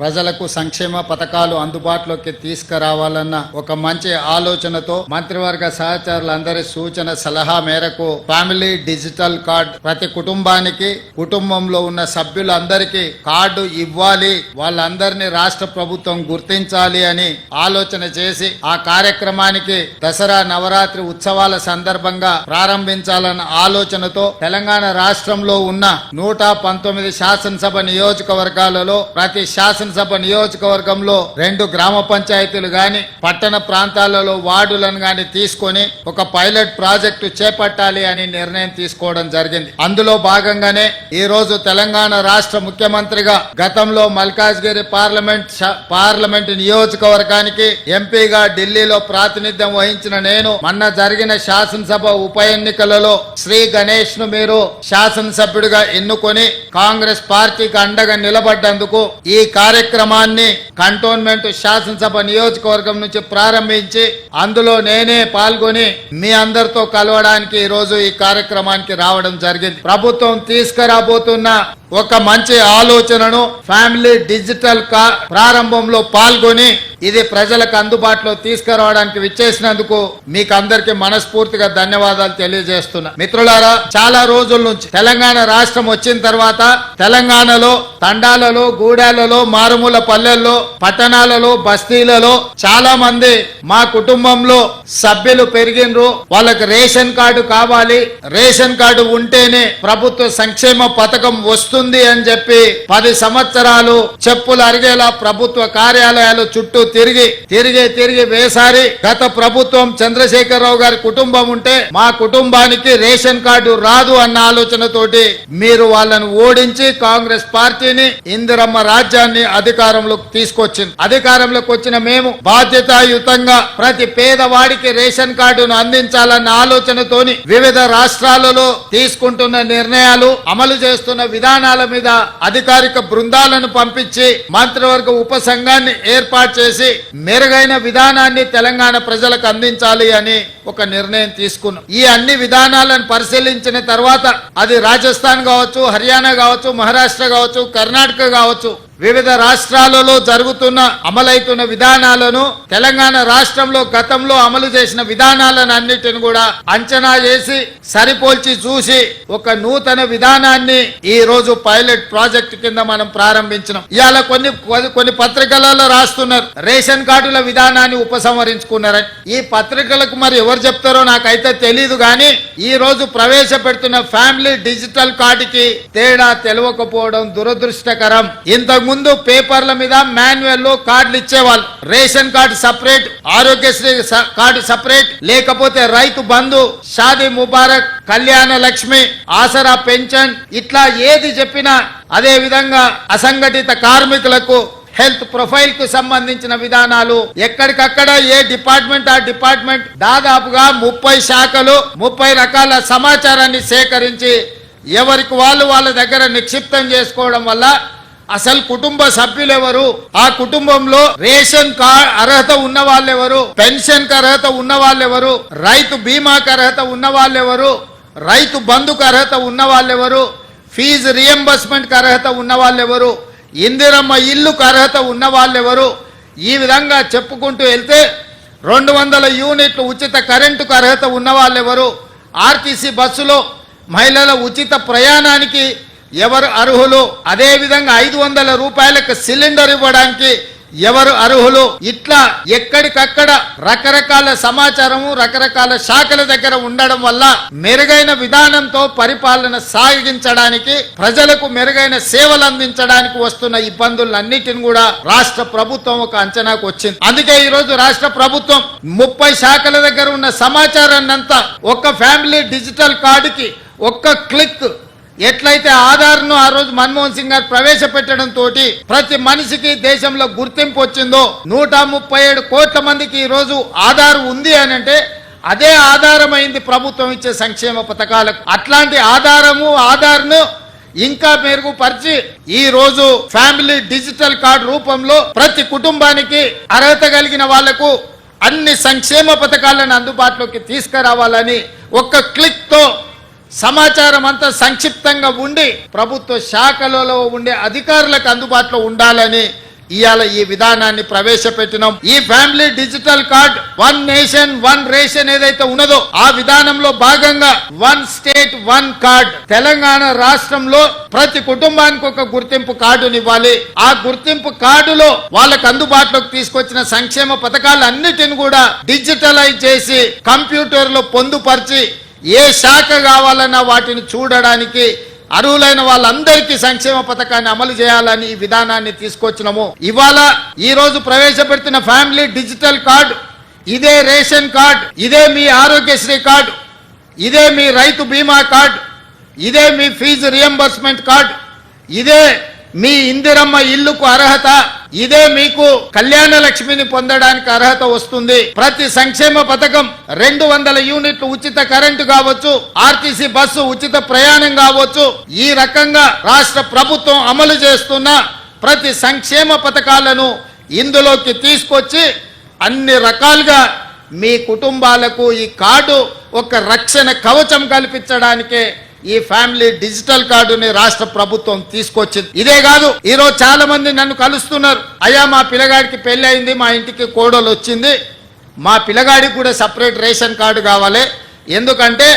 ప్రజలకు సంక్షేమ పథకాలు అందుబాటులోకి తీసుకురావాలన్న ఒక మంచి ఆలోచనతో మంత్రివర్గ సహచరులందరి సూచన సలహా మేరకు ఫ్యామిలీ డిజిటల్ కార్డ్ ప్రతి కుటుంబానికి కుటుంబంలో ఉన్న సభ్యులందరికీ కార్డు ఇవ్వాలి, వాళ్ళందరినీ రాష్ట్ర ప్రభుత్వం గుర్తించాలి అని ఆలోచన చేసి ఆ కార్యక్రమానికి దసరా నవరాత్రి ఉత్సవాల సందర్భంగా ప్రారంభించాలన్న ఆలోచనతో తెలంగాణ రాష్ట్రంలో ఉన్న 119 శాసనసభ నియోజకవర్గాలలో ప్రతి శాసనసభ నియోజకవర్గంలో 2 గ్రామ పంచాయతీలు గాని పట్టణ ప్రాంతాలలో వార్డులను గాని తీసుకొని ఒక పైలట్ ప్రాజెక్టు చేపట్టాలి అని నిర్ణయం తీసుకోవడం జరిగింది. అందులో భాగంగానే ఈ రోజు తెలంగాణ రాష్ట్ర ముఖ్యమంత్రిగా గతంలో మల్కాజ్గిరి పార్లమెంట్ నియోజకవర్గానికి ఎంపీగా ఢిల్లీలో ప్రాతినిధ్యం వహించిన నేను మొన్న జరిగిన శాసనసభ ఉప ఎన్నికలలో శ్రీ గణేష్ ను మీరు శాసనసభ్యుడిగా ఎన్నుకొని కాంగ్రెస్ పార్టీకి అండగా నిలబడ్డందుకు ఈ కార్యక్రమాన్ని కంటోన్మెంట్ శాసనసభ నియోజకవర్గం నుంచి ప్రారంభించి అందులో నేనే పాల్గొని మీ అందరితో కలవడానికి ఈ రోజు ఈ కార్యక్రమానికి రావడం జరిగింది. ప్రభుత్వం తీసుకురాబోతున్న ఒక మంచి ఆలోచనను ఫ్యామిలీ డిజిటల్ ప్రారంభంలో పాల్గొని ఇది ప్రజలకు అందుబాటులో తీసుకురావడానికి విచ్చేసినందుకు మీకు అందరికీ మనస్ఫూర్తిగా ధన్యవాదాలు తెలియజేస్తున్నా. మిత్రులారా, చాలా రోజుల నుంచి తెలంగాణ రాష్ట్రం వచ్చిన తర్వాత తెలంగాణలో తండాలలో, గూడాలలో, మారుమూల పల్లెల్లో, పట్టణాలలో, బస్తీలలో చాలా మంది మా కుటుంబంలో సభ్యులు పెరిగినరు, వాళ్ళకి రేషన్ కార్డు కావాలి, రేషన్ కార్డు ఉంటేనే ప్రభుత్వ సంక్షేమ పథకం వస్తుంది అని చెప్పి 10 సంవత్సరాలు చెప్పులు అరిగేలా ప్రభుత్వ కార్యాలయాలు చుట్టూ తిరిగి వేసారి గత ప్రభుత్వం చంద్రశేఖరరావు గారి కుటుంబం ఉంటే మా కుటుంబానికి రేషన్ కార్డు రాదు అన్న ఆలోచనతోటి మీరు వాళ్ళను ఓడించి కాంగ్రెస్ పార్టీని ఇందిరమ్మ రాజ్యాన్ని అధికారంలోకి తీసుకొచ్చింది. అధికారంలోకి వచ్చిన మేము బాధ్యతాయుతంగా ప్రతి పేదవాడికి రేషన్ కార్డును అందించాలన్న ఆలోచనతోని వివిధ రాష్ట్రాలలో తీసుకుంటున్న నిర్ణయాలు, అమలు చేస్తున్న విధానాల మీద అధికారిక బృందాలను పంపించి మంత్రివర్గ ఉప సంఘాన్ని ఏర్పాటు చేసి మెరుగైన విధానాన్ని తెలంగాణ ప్రజలకు అందించాలి అని ఒక నిర్ణయం తీసుకున్నాం. ఈ అన్ని విధానాలను పరిశీలించిన తర్వాత అది రాజస్థాన్ కావచ్చు, హర్యానా కావచ్చు, మహారాష్ట్ర కావచ్చు, కర్ణాటక కావచ్చు, వివిధ రాష్ట్రాలలో జరుగుతున్న అమలైతున్న విధానాలను తెలంగాణ రాష్ట్రంలో గతంలో అమలు చేసిన విధానాలను అన్నిటిని కూడా అంచనా చేసి సరిపోల్చి చూసి ఒక నూతన విధానాన్ని ఈ రోజు పైలట్ ప్రాజెక్ట్ కింద మనం ప్రారంభించినాం. ఇవాళ కొన్ని పత్రికలలో రాస్తున్నారు రేషన్ కార్డుల విధానాన్ని ఉపసంహరించుకున్నారని. ఈ పత్రికలకు మరి ఎవరు చెప్తారో నాకైతే తెలీదు, కానీ ఈ రోజు ప్రవేశపెడుతున్న ఫ్యామిలీ డిజిటల్ కార్డుకి తేడా తెలియకపోవడం దురదృష్టకరం. ఇంతకు ముందు పేపర్ల మీద మాన్యువల్ లో కార్డులు ఇచ్చేవాళ్ళు. Ration card separate, Aarogyasri card separate, లేకపోతే రైతు బంధు, షాదీ ముబారక్, కళ్యాణ లక్ష్మి, ఆసరా పెన్షన్, ఇట్లా ఏది చెప్పినా అదే విధంగా అసంఘటిత కార్మికులకు హెల్త్ ప్రొఫైల్ కు సంబంధించిన విధానాలు ఎక్కడికక్కడ ఏ డిపార్ట్మెంట్ ఆ డిపార్ట్మెంట్ దాదాపుగా 30 శాఖలు 30 రకాల సమాచారాన్ని సేకరించి ఎవరికి వాళ్ళ దగ్గర నిక్షిప్తం చేసుకోవడం వల్ల అసలు కుటుంబ సభ్యులు ఎవరు, ఆ కుటుంబంలో రేషన్ కార్డు అర్హత ఉన్న వాళ్ళెవరు, పెన్షన్ కు అర్హత ఉన్న వాళ్ళెవరు, రైతు బీమాకు అర్హత ఉన్న వాళ్ళెవరు, రైతు బంధుకు అర్హత ఉన్న వాళ్ళెవరు, ఫీజు రియంబర్స్మెంట్ కు అర్హత ఉన్న వాళ్ళెవరు, ఇందిరమ్మ ఇల్లుకు అర్హత ఉన్న వాళ్ళెవరు, ఈ విధంగా చెప్పుకుంటూ వెళ్తే 200 యూనిట్లు ఉచిత కరెంటుకు అర్హత ఉన్న వాళ్ళెవరు, ఆర్టీసీ బస్సులో మహిళల ఉచిత ప్రయాణానికి ఎవరు అర్హులు, అదే విధంగా 500 రూపాయలకు సిలిండర్ ఇవ్వడానికి ఎవరు అర్హులు, ఇట్లా ఎక్కడికక్కడ రకరకాల సమాచారము రకరకాల శాఖల దగ్గర ఉండడం వల్ల మెరుగైన విధానంతో పరిపాలన సాగించడానికి, ప్రజలకు మెరుగైన సేవలు అందించడానికి వస్తున్న ఇబ్బందులన్నిటిని కూడా రాష్ట్ర ప్రభుత్వం ఒక అంచనాకు వచ్చింది. అందుకే ఈ రోజు రాష్ట్ర ప్రభుత్వం 30 శాఖల దగ్గర ఉన్న సమాచారాన్ని అంతా ఒక్క ఫ్యామిలీ డిజిటల్ కార్డుకి ఒక్క క్లిక్, ఎట్లయితే ఆధార్ ను ఆ రోజు మన్మోహన్ సింగ్ గారు ప్రవేశపెట్టడంతో ప్రతి మనిషికి దేశంలో గుర్తింపు వచ్చిందో, 137 కోట్ల మందికి ఈ రోజు ఆధార్ ఉంది అని అంటే అదే ఆధారమైంది ప్రభుత్వం ఇచ్చే సంక్షేమ పథకాలకు. అట్లాంటి ఆధార్ను ఇంకా మెరుగుపరిచి ఈ రోజు ఫ్యామిలీ డిజిటల్ కార్డు రూపంలో ప్రతి కుటుంబానికి అర్హత కలిగిన వాళ్లకు అన్ని సంక్షేమ పథకాలను అందుబాటులోకి తీసుకురావాలని ఒక్క క్లిక్ తో సమాచారం అంతా సంక్షిప్తంగా ఉండి ప్రభుత్వ శాఖలలో ఉండే అధికారులకు అందుబాటులో ఉండాలని ఇవాళ ఈ విధానాన్ని ప్రవేశపెట్టినాం. ఈ family digital card one nation one ration ఏదైతే ఉన్నదో ఆ విధానంలో భాగంగా one state one card Telangana రాష్ట్రంలో ప్రతి కుటుంబానికి ఒక గుర్తింపు కార్డునివ్వాలి. ఆ గుర్తింపు కార్డులో వాళ్ళకు అందుబాటులోకి తీసుకొచ్చిన సంక్షేమ పథకాలన్నిటిని కూడా డిజిటలైజ్ చేసి కంప్యూటర్ లో పొందుపరిచి ఏ శాఖ కావాలన్నా వాటిని చూడడానికి అర్హులైన వాళ్ళందరికీ సంక్షేమ పథకాన్ని అమలు చేయాలని ఈ విధానాన్ని తీసుకొచ్చినాము. ఇవాళ ఈ రోజు ప్రవేశపెడుతున్న ఫ్యామిలీ డిజిటల్ కార్డు ఇదే రేషన్ కార్డు, ఇదే మీ ఆరోగ్యశ్రీ కార్డు, ఇదే మీ రైతు బీమా కార్డు, ఇదే మీ ఫీజు రియంబర్స్మెంట్ కార్డు, ఇదే మీ ఇందిరమ్మ ఇల్లుకు అర్హత, ఇదే మీకు కళ్యాణ లక్ష్మిని పొందడానికి అర్హత వస్తుంది. ప్రతి సంక్షేమ పథకం 200 యూనిట్లు ఉచిత కరెంటు కావచ్చు, ఆర్టీసీ బస్సు ఉచిత ప్రయాణం కావచ్చు, ఈ రకంగా రాష్ట్ర ప్రభుత్వం అమలు చేస్తున్న ప్రతి సంక్షేమ పథకాలను ఇందులోకి తీసుకొచ్చి అన్ని రకాలుగా మీ కుటుంబాలకు ఈ కార్డు ఒక రక్షణ కవచం కల్పించడానికే ఈ ఫ్యామిలీ డిజిటల్ కార్డుని రాష్ట్ర ప్రభుత్వం తీసుకొచ్చింది. ఇదే కాదు, ఈ రోజు చాలా మంది నన్ను కలుస్తున్నారు. అయ్యా మా పిల్లగాడికి పెళ్లి అయింది, మా ఇంటికి కోడలు వచ్చింది, మా పిల్లగాడికి కూడా సపరేట్ రేషన్ కార్డు కావాలి, ఎందుకంటే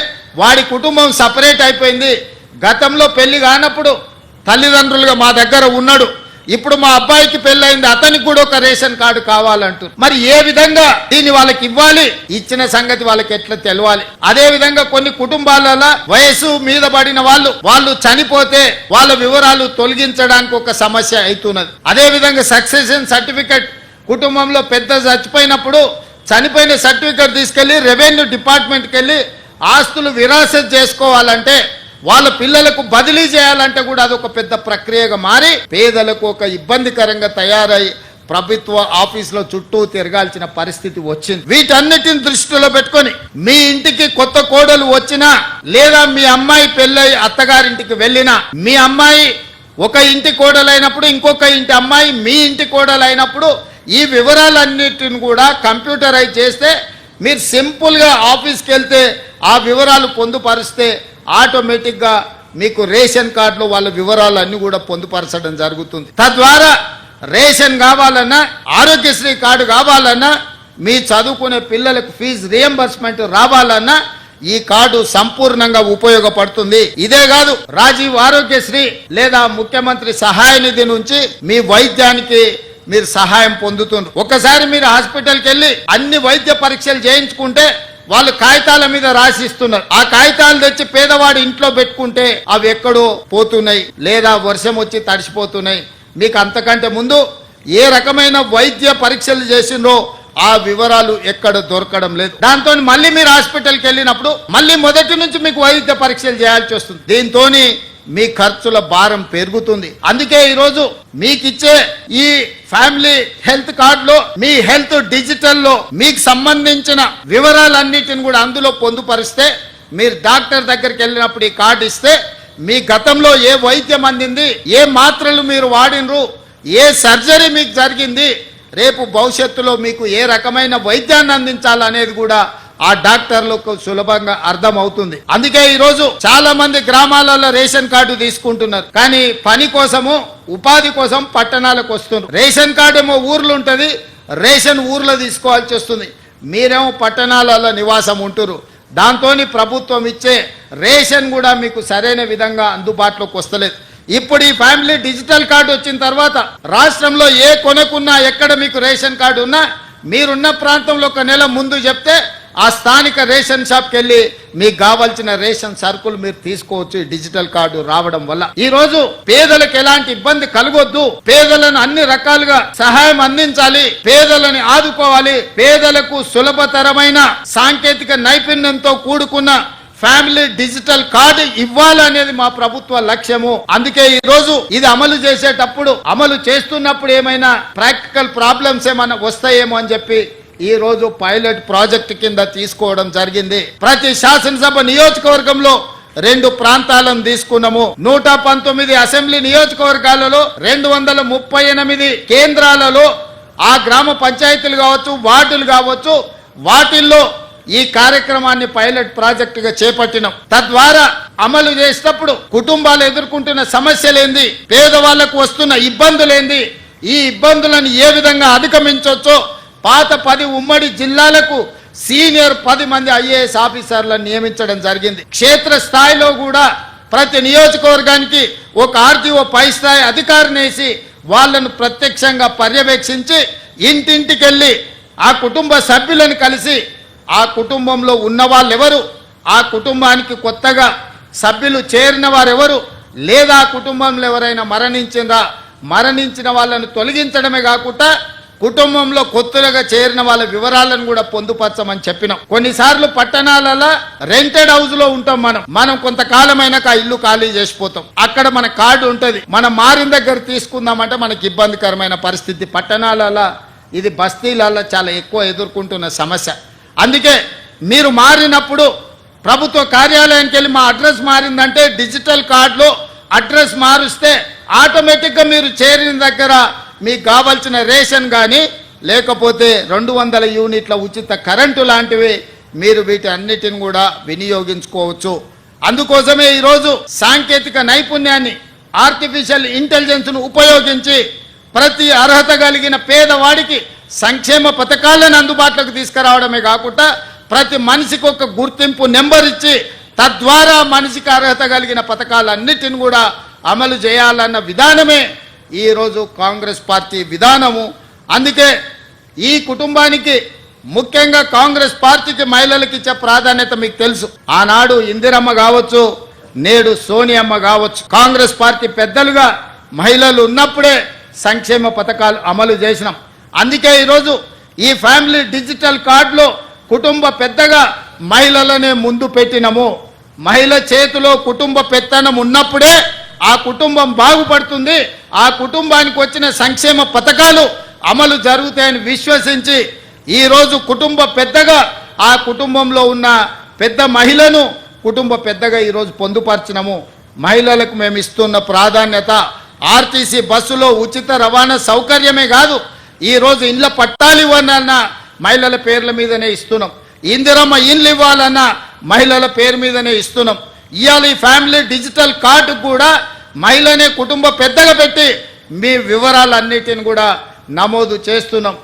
వాడి కుటుంబం సపరేట్ అయిపోయింది. గతంలో పెళ్లి కానప్పుడు తల్లిదండ్రులుగా మా దగ్గర ఉన్నాడు, ఇప్పుడు మా అబ్బాయికి పెళ్ళైంది, అతనికి కూడా ఒక రేషన్ కార్డు కావాలంటూ. మరి ఏ విధంగా దీన్ని వాళ్ళకి ఇవ్వాలి, ఇచ్చిన సంగతి వాళ్ళకి ఎట్లా తెలవాలి? అదే విధంగా కొన్ని కుటుంబాలలో వయసు మీద పడిన వాళ్ళు చనిపోతే వాళ్ళ వివరాలు తొలగించడానికి ఒక సమస్య అవుతున్నది. అదే విధంగా సక్సెషన్ సర్టిఫికెట్, కుటుంబంలో పెద్ద చచ్చిపోయినప్పుడు చనిపోయిన సర్టిఫికెట్ తీసుకెళ్లి రెవెన్యూ డిపార్ట్మెంట్కి వెళ్ళి ఆస్తులు విరాసత్ చేసుకోవాలంటే, వాళ్ళ పిల్లలకు బదిలీ చేయాలంటే కూడా అదొక పెద్ద ప్రక్రియగా మారి పేదలకు ఒక ఇబ్బందికరంగా తయారై ప్రభుత్వ ఆఫీసులో చుట్టూ తిరగాల్సిన పరిస్థితి వచ్చింది. వీటన్నిటిని దృష్టిలో పెట్టుకొని మీ ఇంటికి కొత్త కోడలు వచ్చినా లేదా మీ అమ్మాయి పెళ్ళై అత్తగారింటికి వెళ్ళినా, మీ అమ్మాయి ఒక ఇంటి కోడలైనప్పుడు ఇంకొక ఇంటి అమ్మాయి మీ ఇంటి కోడలైనప్పుడు ఈ వివరాలన్నిటిని కూడా కంప్యూటరైజ్ చేస్తే మీరు సింపుల్గా ఆఫీస్కి వెళ్తే ఆ వివరాలు పొందుపరిస్తే ఆటోమేటిక్గా మీకు రేషన్ కార్డులో వాళ్ళ వివరాలు అన్ని కూడా పొందుపరచడం జరుగుతుంది. తద్వారా రేషన్ కావాలన్నా, ఆరోగ్యశ్రీ కార్డు కావాలన్నా, మీ చదువుకునే పిల్లలకు ఫీజు రియంబర్స్మెంట్ రావాలన్నా ఈ కార్డు సంపూర్ణంగా ఉపయోగపడుతుంది. ఇదే కాదు, రాజీవ్ ఆరోగ్యశ్రీ లేదా ముఖ్యమంత్రి సహాయ నిధి నుంచి మీ వైద్యానికి మీరు సహాయం పొందుతున్నారు. ఒకసారి మీరు హాస్పిటల్కి వెళ్ళి అన్ని వైద్య పరీక్షలు చేయించుకుంటే వాళ్ళు కాగితాల మీద రాసిస్తున్నారు. ఆ కాగితాలు తెచ్చి పేదవాడు ఇంట్లో పెట్టుకుంటే అవి ఎక్కడో పోతున్నాయి లేదా వర్షం వచ్చి తడిసిపోతున్నాయి. మీకు అంతకంటే ముందు ఏ రకమైన వైద్య పరీక్షలు చేసిండ్రో ఆ వివరాలు ఎక్కడ దొరకడం లేదు. దాంతో మళ్ళీ మీరు హాస్పిటల్కి వెళ్ళినప్పుడు మళ్ళీ మొదటి నుంచి మీకు వైద్య పరీక్షలు చేయాల్సి వస్తుంది. దీంతో మీ ఖర్చుల భారం పెరుగుతుంది. అందుకే ఈరోజు మీకు ఇచ్చే ఈ ఫ్యామిలీ హెల్త్ కార్డులో మీ హెల్త్ డిజిటల్లో మీకు సంబంధించిన వివరాలన్నిటిని కూడా అందులో పొందుపరిస్తే మీరు డాక్టర్ దగ్గరికి వెళ్ళినప్పుడు ఈ కార్డు ఇస్తే మీ గతంలో ఏ వైద్యం అందింది, ఏ మాత్రలు మీరు వాడినరు, ఏ సర్జరీ మీకు జరిగింది, రేపు భవిష్యత్తులో మీకు ఏ రకమైన వైద్యాన్ని అందించాలనేది కూడా ఆ డాక్టర్లకు సులభంగా అర్థం అవుతుంది. అందుకే ఈరోజు చాలా మంది గ్రామాలలో రేషన్ కార్డు తీసుకుంటున్నారు, కానీ పని కోసము ఉపాధి కోసం పట్టణాలకు వస్తున్నారు. రేషన్ కార్డు ఏమో ఊర్లు ఉంటుంది, రేషన్ ఊర్లో తీసుకోవాల్సి వస్తుంది. మీరేమో పట్టణాలలో నివాసం ఉంటున్నారు. దాంతో ప్రభుత్వం ఇచ్చే రేషన్ కూడా మీకు సరైన విధంగా అందుబాటులోకి వస్తలేదు. ఇప్పుడు ఈ ఫ్యామిలీ డిజిటల్ కార్డు వచ్చిన తర్వాత రాష్ట్రంలో ఏ కొనకున్నా, ఎక్కడ మీకు రేషన్ కార్డు ఉన్నా, మీరున్న ప్రాంతంలో ఒక నెల ముందు చెప్తే ఆ స్థానిక రేషన్ షాప్కి వెళ్ళి మీకు కావాల్సిన రేషన్ సరుకులు మీరు తీసుకోవచ్చు. డిజిటల్ కార్డు రావడం వల్ల ఈ రోజు పేదలకు ఎలాంటి ఇబ్బంది కలగొద్దు, పేదలను అన్ని రకాలుగా సహాయం అందించాలి, పేదలని ఆదుకోవాలి, పేదలకు సులభతరమైన సాంకేతిక నైపుణ్యంతో కూడుకున్న ఫ్యామిలీ డిజిటల్ కార్డు ఇవ్వాలనేది మా ప్రభుత్వ లక్ష్యము. అందుకే ఈ రోజు ఇది అమలు చేసేటప్పుడు, అమలు చేస్తున్నప్పుడు ఏమైనా ప్రాక్టికల్ ప్రాబ్లమ్స్ ఏమైనా వస్తాయేమో అని చెప్పి ఈ రోజు పైలట్ ప్రాజెక్ట్ కింద తీసుకోవడం జరిగింది. ప్రతి శాసనసభ నియోజకవర్గంలో 2 ప్రాంతాలను తీసుకున్నాము. 119 అసెంబ్లీ నియోజకవర్గాలలో 238 కేంద్రాలలో ఆ గ్రామ పంచాయతీలు కావచ్చు, వార్డులు కావచ్చు, వాటిల్లో ఈ కార్యక్రమాన్ని పైలట్ ప్రాజెక్టుగా చేపట్టినాం. తద్వారా అమలు చేసేటప్పుడు కుటుంబాలు ఎదుర్కొంటున్న సమస్యలేంది, పేదవాళ్లకు వస్తున్న ఇబ్బందులేంది, ఈ ఇబ్బందులను ఏ విధంగా అధిగమించవచ్చో పాత 10 ఉమ్మడి జిల్లాలకు సీనియర్ 10 మంది ఐఏఎస్ ఆఫీసర్లను నియమించడం జరిగింది. క్షేత్ర స్థాయిలో కూడా ప్రతి నియోజకవర్గానికి ఒక ఆర్టీఓ పై స్థాయి అధికారిని వేసి వాళ్ళను ప్రత్యక్షంగా పర్యవేక్షించి ఇంటింటికెళ్ళి ఆ కుటుంబ సభ్యులను కలిసి ఆ కుటుంబంలో ఉన్న వాళ్ళు ఎవరు, ఆ కుటుంబానికి కొత్తగా సభ్యులు చేరిన వారెవరు, లేదా ఆ కుటుంబంలో ఎవరైనా మరణించిన వాళ్ళను తొలగించడమే కాకుండా కుటుంబంలో కొత్తగా చేరిన వాళ్ళ వివరాలను కూడా పొందుపరచమని చెప్పినాం. కొన్నిసార్లు పట్టణాలలో రెంటెడ్ హౌస్ లో ఉంటాం. మనం కొంతకాలమైనాక ఆ ఇల్లు ఖాళీ చేసిపోతాం. అక్కడ మన కార్డు ఉంటది, మనం మారిన దగ్గర తీసుకుందామంటే మనకి ఇబ్బందికరమైన పరిస్థితి. పట్టణాలలో ఇది బస్తీలలో చాలా ఎక్కువ ఎదుర్కొంటున్న సమస్య. అందుకే మీరు మారినప్పుడు ప్రభుత్వ కార్యాలయానికి వెళ్ళి మా అడ్రస్ మారిందంటే డిజిటల్ కార్డులో అడ్రస్ మారుస్తే ఆటోమేటిక్గా మీరు చేరిన దగ్గర మీకు కావాల్సిన రేషన్ కానీ లేకపోతే 200 యూనిట్ల ఉచిత కరెంటు లాంటివి మీరు వీటి అన్నిటిని కూడా వినియోగించుకోవచ్చు. అందుకోసమే ఈరోజు సాంకేతిక నైపుణ్యాన్ని ఆర్టిఫిషియల్ ఇంటెలిజెన్స్ను ఉపయోగించి ప్రతి అర్హత కలిగిన పేదవాడికి సంక్షేమ పథకాలను అందుబాటులోకి తీసుకురావడమే కాకుండా ప్రతి మనిషికి ఒక గుర్తింపు నెంబర్ ఇచ్చి తద్వారా మనిషికి అర్హత కలిగిన పథకాలన్నిటిని కూడా అమలు చేయాలన్న విధానమే ఈరోజు కాంగ్రెస్ పార్టీ విధానము. అందుకే ఈ కుటుంబానికి ముఖ్యంగా కాంగ్రెస్ పార్టీకి మహిళలకు ఇచ్చే ప్రాధాన్యత మీకు తెలుసు. ఆనాడు ఇందిరమ్మ కావచ్చు, నేడు సోనియమ్మ కావచ్చు, కాంగ్రెస్ పార్టీ పెద్దలుగా మహిళలు ఉన్నప్పుడే సంక్షేమ పథకాలు అమలు చేసినాం. అందుకే ఈరోజు ఈ ఫ్యామిలీ డిజిటల్ కార్డులో కుటుంబ పెద్దగా మహిళలనే ముందు పెట్టినము. మహిళ చేతిలో కుటుంబ పెత్తనం ఉన్నప్పుడే ఆ కుటుంబం బాగుపడుతుంది, ఆ కుటుంబానికి వచ్చిన సంక్షేమ పథకాలు అమలు జరుగుతాయని విశ్వసించి ఈరోజు కుటుంబ పెద్దగా ఆ కుటుంబంలో ఉన్న పెద్ద మహిళను కుటుంబ పెద్దగా ఈరోజు పొందుపరిచినము. మహిళలకు మేము ఇస్తున్న ప్రాధాన్యత ఆర్టీసీ బస్సులో ఉచిత రవాణా సౌకర్యమే కాదు, ఈరోజు ఇండ్ల పట్టాలు ఇవ్వాలన్నా మహిళల పేర్ల మీదనే ఇస్తున్నాం. ఇందిరమ్మ ఇండ్లు ఇవ్వాలన్నా మహిళల పేరు మీదనే ఇస్తున్నాం. ఇవాళ ఈ ఫ్యామిలీ డిజిటల్ కార్డు కూడా మహిళనే కుటుంబ పెద్దగా పెట్టి మీ వివరాలన్నిటిని కూడా నమోదు చేస్తున్నాం.